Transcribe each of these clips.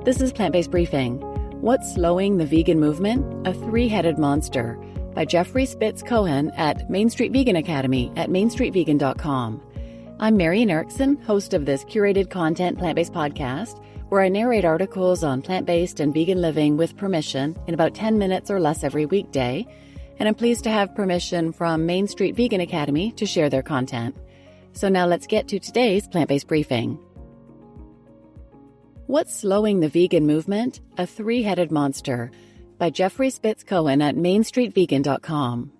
This is Plant-Based Briefing. What's Slowing the Vegan Movement? A Three-Headed Monster by Jeffrey Spitz Cohan at Main Street Vegan Academy at mainstreetvegan.com. I'm Marian Erickson, host of this curated content plant-based podcast, where I narrate articles on plant-based and vegan living with permission in about 10 minutes or less every weekday, and I'm pleased to have permission from Main Street Vegan Academy to share their content. So now let's get to today's plant-based briefing. What's Slowing the Vegan Movement? A Three-Headed Monster by Jeffrey Spitz Cohan at mainstreetvegan.com.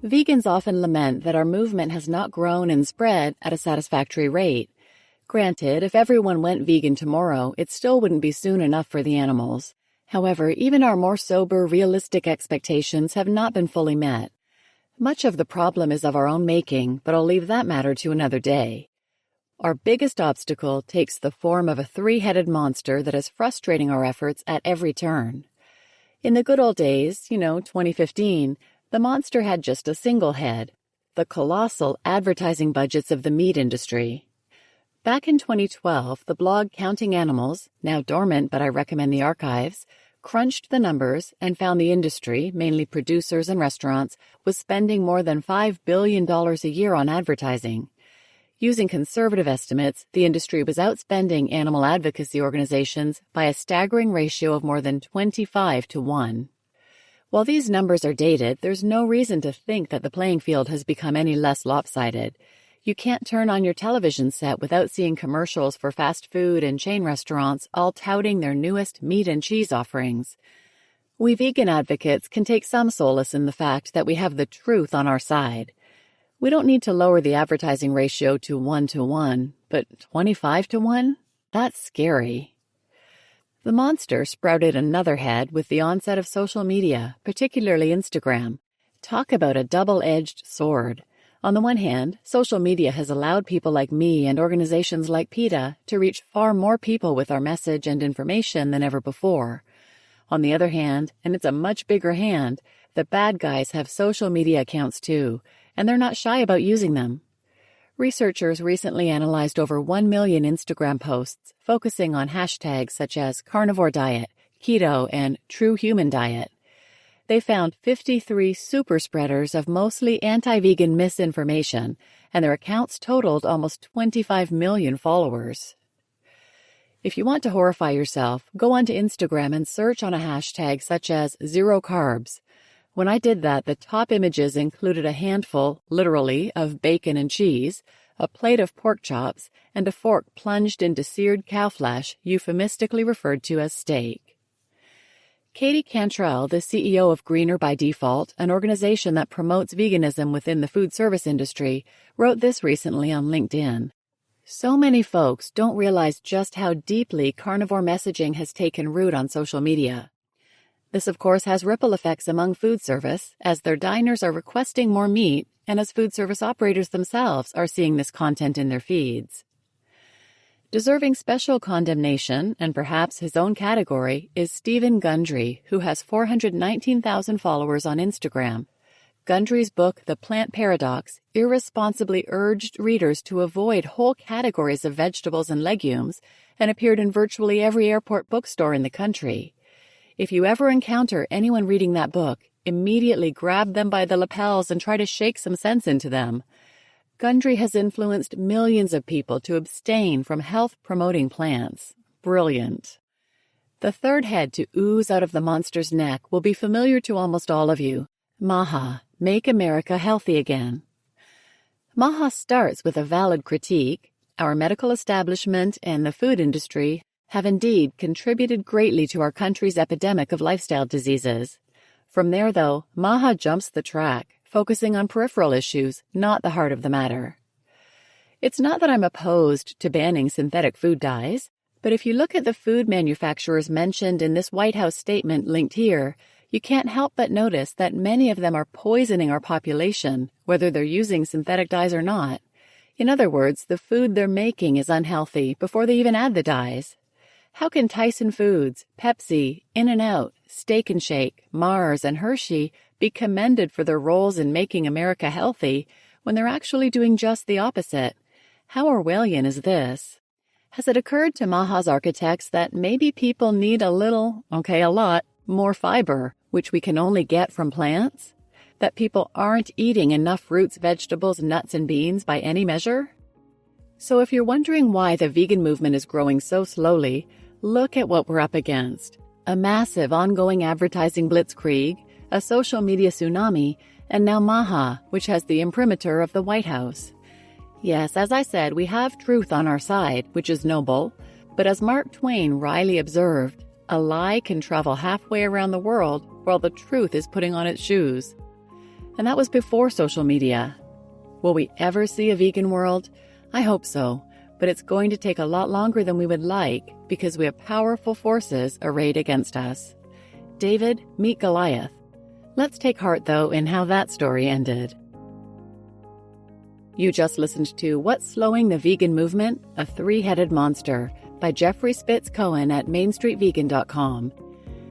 Vegans often lament that our movement has not grown and spread at a satisfactory rate. Granted, if everyone went vegan tomorrow, it still wouldn't be soon enough for the animals. However, even our more sober, realistic expectations have not been fully met. Much of the problem is of our own making, but I'll leave that matter to another day. Our biggest obstacle takes the form of a three-headed monster that is frustrating our efforts at every turn. In the good old days, 2015, the monster had just a single head, the colossal advertising budgets of the meat industry. Back in 2012, the blog Counting Animals, now dormant but I recommend the archives, crunched the numbers and found the industry, mainly producers and restaurants, was spending more than $5 billion a year on advertising. Using conservative estimates, the industry was outspending animal advocacy organizations by a staggering ratio of more than 25 to 1. While these numbers are dated, there's no reason to think that the playing field has become any less lopsided. You can't turn on your television set without seeing commercials for fast food and chain restaurants all touting their newest meat and cheese offerings. We vegan advocates can take some solace in the fact that we have the truth on our side. We don't need to lower the advertising ratio to 1 to 1, but 25 to 1? That's scary. The monster sprouted another head with the onset of social media, particularly Instagram. Talk about a double-edged sword. On the one hand, social media has allowed people like me and organizations like PETA to reach far more people with our message and information than ever before. On the other hand, and it's a much bigger hand, the bad guys have social media accounts too, and they're not shy about using them. Researchers recently analyzed over 1 million Instagram posts focusing on hashtags such as carnivore diet, keto, and true human diet. They found 53 super spreaders of mostly anti-vegan misinformation, and their accounts totaled almost 25 million followers. If you want to horrify yourself, go onto Instagram and search on a hashtag such as zero carbs. When I did that, the top images included a handful, literally, of bacon and cheese, a plate of pork chops, and a fork plunged into seared cow flesh, euphemistically referred to as steak. Katie Cantrell, the CEO of Greener by Default, an organization that promotes veganism within the food service industry, wrote this recently on LinkedIn. So many folks don't realize just how deeply carnivore messaging has taken root on social media. This, of course, has ripple effects among food service, as their diners are requesting more meat, and as food service operators themselves are seeing this content in their feeds. Deserving special condemnation, and perhaps his own category, is Stephen Gundry, who has 419,000 followers on Instagram. Gundry's book, The Plant Paradox, irresponsibly urged readers to avoid whole categories of vegetables and legumes and appeared in virtually every airport bookstore in the country. If you ever encounter anyone reading that book, immediately grab them by the lapels and try to shake some sense into them. Gundry has influenced millions of people to abstain from health-promoting plants. Brilliant. The third head to ooze out of the monster's neck will be familiar to almost all of you. MAHA, Make America Healthy Again. MAHA starts with a valid critique. Our medical establishment and the food industry have indeed contributed greatly to our country's epidemic of lifestyle diseases. From there, though, MAHA jumps the track, focusing on peripheral issues, not the heart of the matter. It's not that I'm opposed to banning synthetic food dyes, but if you look at the food manufacturers mentioned in this White House statement linked here, you can't help but notice that many of them are poisoning our population, whether they're using synthetic dyes or not. In other words, the food they're making is unhealthy before they even add the dyes. How can Tyson Foods, Pepsi, In-N-Out, Steak and Shake, Mars, and Hershey be commended for their roles in making America healthy when they're actually doing just the opposite? How Orwellian is this? Has it occurred to MAHA's architects that maybe people need a lot, more fiber, which we can only get from plants? That people aren't eating enough fruits, vegetables, nuts, and beans by any measure? So if you're wondering why the vegan movement is growing so slowly, look at what we're up against. A massive ongoing advertising blitzkrieg, a social media tsunami, and now MAHA, which has the imprimatur of the White House. Yes, as I said, we have truth on our side, which is noble, but as Mark Twain wryly observed, a lie can travel halfway around the world while the truth is putting on its shoes. And that was before social media. Will we ever see a vegan world? I hope so, but it's going to take a lot longer than we would like because we have powerful forces arrayed against us. David, meet Goliath. Let's take heart, though, in how that story ended. You just listened to What's Slowing the Vegan Movement? A Three-Headed Monster by Jeffrey Spitz Cohan at mainstreetvegan.com.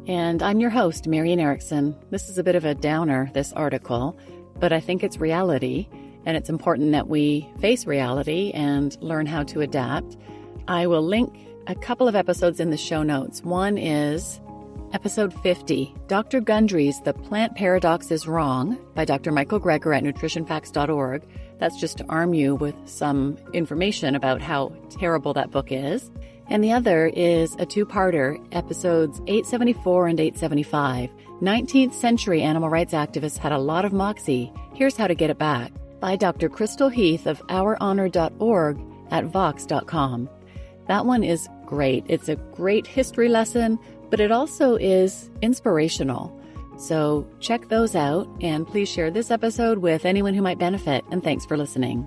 And I'm your host, Marian Erickson. This is a bit of a downer, this article, but I think it's reality, and it's important that we face reality and learn how to adapt. I will link a couple of episodes in the show notes. One is Episode 50, Dr. Gundry's The Plant Paradox is Wrong by Dr. Michael Greger at nutritionfacts.org. That's just to arm you with some information about how terrible that book is. And the other is a two-parter, episodes 874 and 875. 19th century animal rights activists had a lot of moxie. Here's how to get it back, by Dr. Crystal Heath of OurHonor.org at Vox.com. That one is great. It's a great history lesson, but it also is inspirational. So check those out, and please share this episode with anyone who might benefit, and thanks for listening.